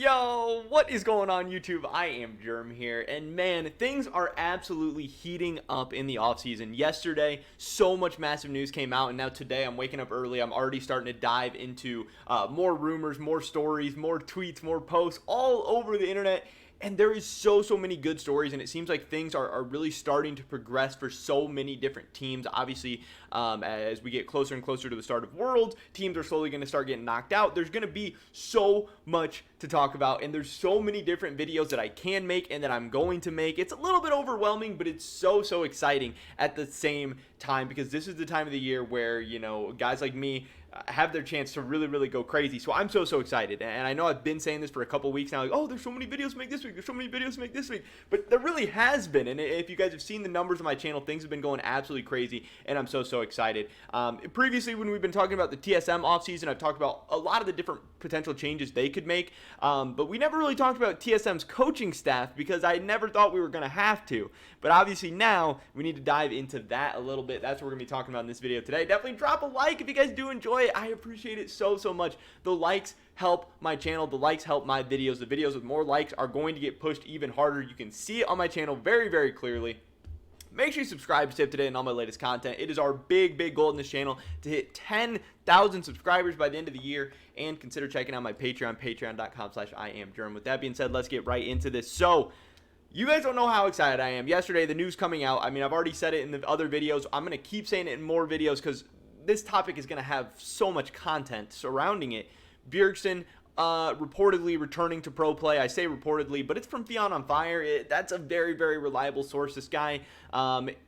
Yo, what is going on YouTube? I am Germ here, and man, things are absolutely heating up in the offseason. Yesterday, so much massive news came out, and now today I'm waking up early. I'm already starting to dive into more rumors, more stories, more tweets, more posts all over the internet. And there is so many good stories, and it seems like things are really starting to progress for so many different teams. Obviously, as we get closer and closer to the start of Worlds, teams are slowly going to start getting knocked out. There's going to be so much to talk about, and there's so many different videos that I can make and that I'm going to make. It's a little bit overwhelming, but it's so exciting at the same time, because this is the time of the year where, you know, guys like me have their chance to really go crazy. So I'm so excited, and I know I've been saying this for a couple weeks now, like, oh, there's so many videos to make this week, there's so many videos to make this week, but there really has been. And if you guys have seen the numbers on my channel, things have been going absolutely crazy, and I'm so excited. Previously, when we've been talking about the TSM offseason, I've talked about a lot of the different potential changes they could make, but we never really talked about TSM's coaching staff, because I never thought we were going to have to. But obviously now we need to dive into that a little bit. That's what we're going to be talking about in this video today. Definitely drop a like if you guys do enjoy it. I appreciate it so much. The likes help my channel. The likes help my videos. The videos with more likes are going to get pushed even harder. You can see it on my channel very clearly. Make sure you subscribe to stay up to date on all my latest content. It is our big goal in this channel to hit 10,000 subscribers by the end of the year. And consider checking out my Patreon, patreon.com/IamGerm. With that being said, let's get right into this. So, you guys don't know how excited I am. Yesterday, the news coming out, I mean, I've already said it in the other videos. I'm going to keep saying it in more videos, because this topic is going to have so much content surrounding it. Bjergsen reportedly returning to pro play. I say reportedly, but it's from Fion on Fire. That's a very reliable source. This guy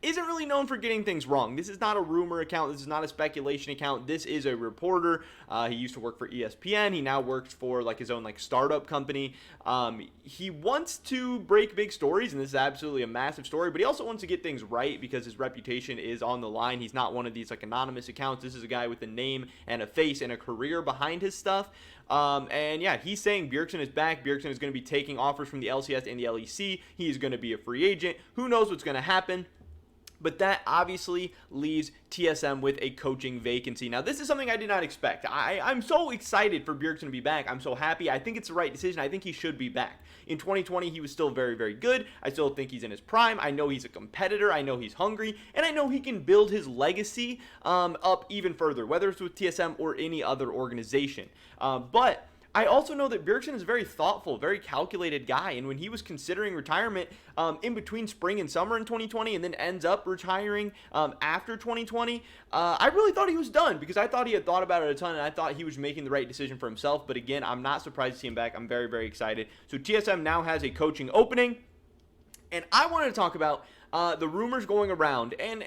isn't really known for getting things wrong. This is not a rumor account. This is not a speculation account. This is a reporter. He used to work for ESPN. He now works for like his own like startup company. He wants to break big stories, and this is absolutely a massive story, but he also wants to get things right because his reputation is on the line. He's not one of these like anonymous accounts. This is a guy with a name and a face and a career behind his stuff. And yeah, he's saying Bjergsen is back. Bjergsen is going to be taking offers from the LCS and the LEC. He's going to be a free agent. Who knows what's going to happen? But that obviously leaves TSM with a coaching vacancy. Now, this is something I did not expect. I'm so excited for Bjergsen to be back. I'm so happy. I think it's the right decision. I think he should be back. In 2020, he was still very good. I still think he's in his prime. I know he's a competitor. I know he's hungry. And I know he can build his legacy up even further, whether it's with TSM or any other organization. But I also know that Bjergsen is a very thoughtful, very calculated guy, and when he was considering retirement in between spring and summer in 2020 and then ends up retiring after 2020, I really thought he was done, because I thought he had thought about it a ton, and I thought he was making the right decision for himself. But again, I'm not surprised to see him back. I'm very excited. So TSM now has a coaching opening, and I wanted to talk about the rumors going around and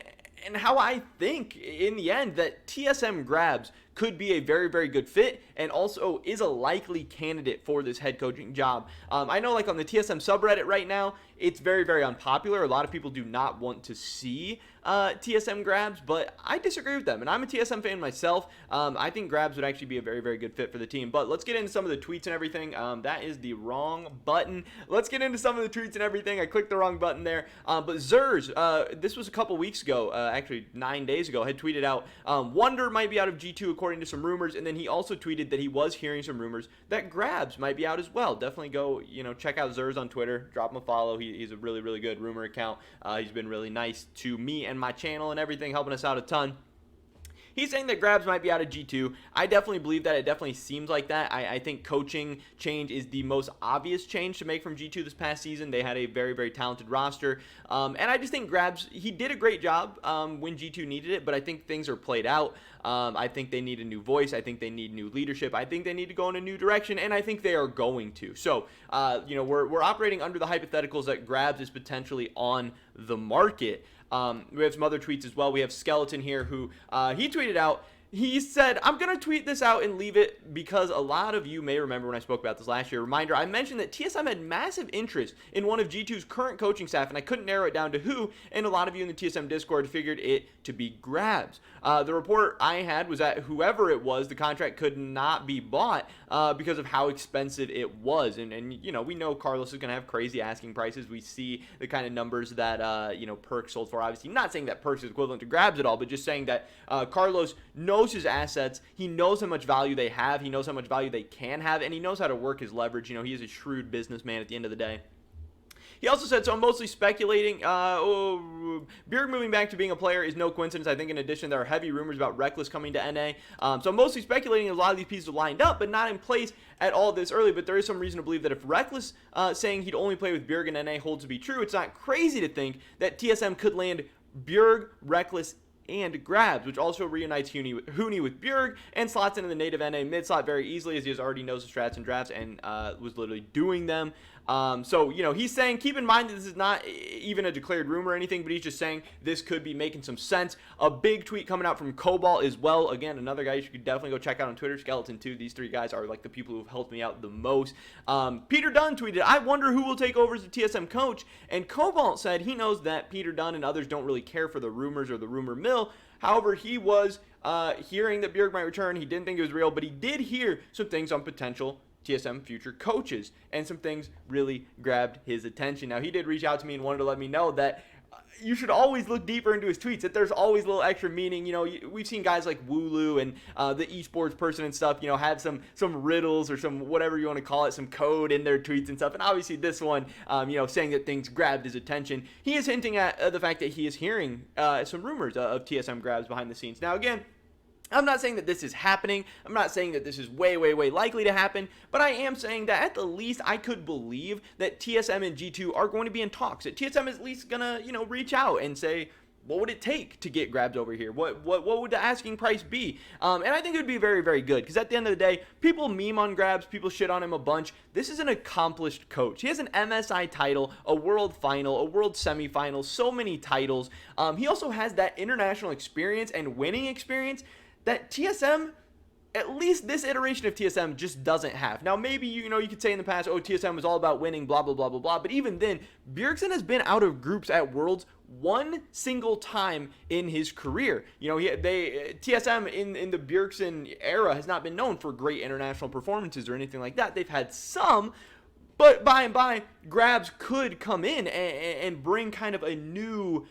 how I think in the end that TSM Grabbz could be a very good fit, and also is a likely candidate for this head coaching job. I know, like, on the TSM subreddit right now, it's very unpopular. A lot of people do not want to see TSM Grabbz, but I disagree with them, and I'm a TSM fan myself. I think Grabbz would actually be a very good fit for the team. But let's get into some of the tweets and everything. That is the wrong button. Let's get into some of the tweets and everything. I clicked the wrong button there. But Zers, this was a couple weeks ago, actually 9 days ago, had tweeted out Wonder might be out of G2 according to some rumors, and then he also tweeted that he was hearing some rumors that Grabbz might be out as well. Definitely go, check out Zers on Twitter, drop him a follow. He's a really good rumor account. He's been really nice to me and my channel and everything, helping us out a ton. He's saying that Grabbz might be out of G2. I definitely believe that. It definitely seems like that. I think coaching change is the most obvious change to make from G2 this past season. They had a very talented roster. And I just think Grabbz, he did a great job when G2 needed it, but I think things are played out. I think they need a new voice. I think they need new leadership. I think they need to go in a new direction, and I think they are going to. So, we're operating under the hypotheticals that Grabbz is potentially on the market. We have some other tweets as well. We have Skeleton here who he tweeted out. He said, I'm going to tweet this out and leave it because a lot of you may remember when I spoke about this last year. Reminder, I mentioned that TSM had massive interest in one of G2's current coaching staff, and I couldn't narrow it down to who, and a lot of you in the TSM Discord figured it to be Grabbz. The report I had was that whoever it was, the contract could not be bought because of how expensive it was. And we know Carlos is going to have crazy asking prices. We see the kind of numbers that, Perk sold for. Obviously, not saying that Perk is equivalent to Grabbz at all, but just saying that Carlos knows knows his assets. He knows how much value they have. He knows how much value they can have, and he knows how to work his leverage. He is a shrewd businessman at the end of the day. He also said, so I'm mostly speculating. Bjerg moving back to being a player is no coincidence. I think in addition, there are heavy rumors about Reckless coming to NA. So I'm mostly speculating a lot of these pieces are lined up, but not in place at all this early. But there is some reason to believe that if Reckless saying he'd only play with Bjerg in NA holds to be true, it's not crazy to think that TSM could land Bjerg, Reckless, and Grabbz, which also reunites Huni with Bjerg and slots into the native NA mid slot very easily, as he already knows the strats and drafts and was literally doing them. So, he's saying, keep in mind that this is not even a declared rumor or anything, but he's just saying this could be making some sense. A big tweet coming out from Cobalt as well. Again, another guy you should definitely go check out on Twitter, Skeleton 2. These three guys are like the people who've helped me out the most. Peter Dunn tweeted, I wonder who will take over as the TSM coach. And Cobalt said he knows that Peter Dunn and others don't really care for the rumors or the rumor mill. However, he was hearing that Bjerg might return. He didn't think it was real, but he did hear some things on potential TSM future coaches, and some things really grabbed his attention. Now, he did reach out to me and wanted to let me know that you should always look deeper into his tweets, that there's always a little extra meaning. We've seen guys like Wooloo and the esports person and stuff, have some riddles or some whatever you want to call it, some code in their tweets and stuff. And obviously this one, saying that things grabbed his attention. He is hinting at the fact that he is hearing some rumors of TSM Grabbz behind the scenes. Now, again, I'm not saying that this is happening. I'm not saying that this is way, way, way likely to happen, but I am saying that at the least I could believe that TSM and G2 are going to be in talks. That TSM is at least gonna, reach out and say, what would it take to get Grabbz over here? What would the asking price be? And I think it would be very, very good, because at the end of the day, people meme on Grabbz, people shit on him a bunch. This is an accomplished coach. He has an MSI title, a world final, a world semifinal, so many titles. He also has that international experience and winning experience that TSM, at least this iteration of TSM, just doesn't have. Now, maybe, you could say in the past, TSM was all about winning, blah, blah, blah, blah, blah. But even then, Bjergsen has been out of groups at Worlds one single time in his career. TSM in the Bjergsen era has not been known for great international performances or anything like that. They've had some, but by and by, Grabbz could come in and bring kind of a new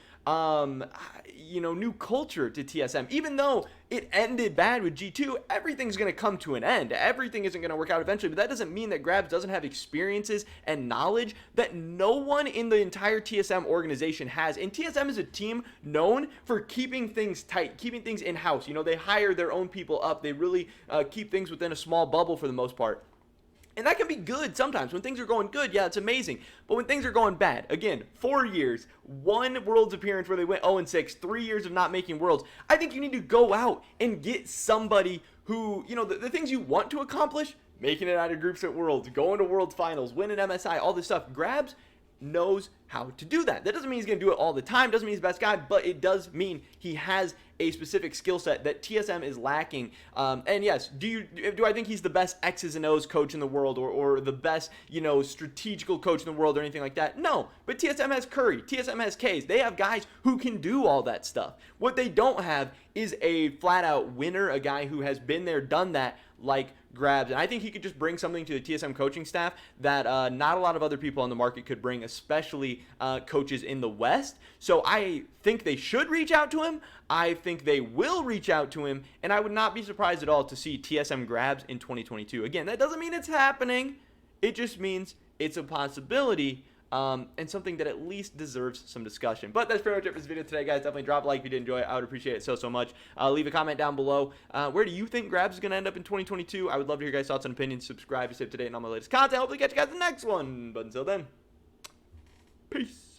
new culture to TSM. Even though it ended bad with G2, everything's going to come to an end. Everything isn't going to work out eventually, but that doesn't mean that Grabbz doesn't have experiences and knowledge that no one in the entire TSM organization has. And TSM is a team known for keeping things tight, keeping things in-house. They hire their own people up. They really keep things within a small bubble for the most part. And that can be good sometimes. When things are going good, yeah, it's amazing. But when things are going bad, again, 4 years, one Worlds appearance where they went 0-6, 3 years of not making Worlds, I think you need to go out and get somebody who, the things you want to accomplish, making it out of groups at Worlds, going to Worlds Finals, winning MSI, all this stuff. Grabbz knows how to do that. That doesn't mean he's going to do it all the time, doesn't mean he's the best guy, but it does mean he has a specific skill set that TSM is lacking. And yes, do I think he's the best X's and O's coach in the world, or the best, strategical coach in the world or anything like that? No, but TSM has Curry, TSM has K's. They have guys who can do all that stuff. What they don't have is a flat out winner, a guy who has been there, done that, like Grabbz. And I think he could just bring something to the TSM coaching staff that not a lot of other people on the market could bring, especially coaches in the West. So I think they should reach out to him. I think they will reach out to him, and I would not be surprised at all to see TSM Grabbz in 2022. Again, that doesn't mean it's happening. It just means it's a possibility, and something that at least deserves some discussion. But that's pretty much it for this video today, guys. Definitely drop a like if you did enjoy it. I would appreciate it so much. Leave a comment down below. Where do you think Grabbz is going to end up in 2022? I would love to hear your guys' thoughts and opinions. Subscribe to stay up to date on all my latest content. Hopefully catch you guys in the next one. But until then, peace.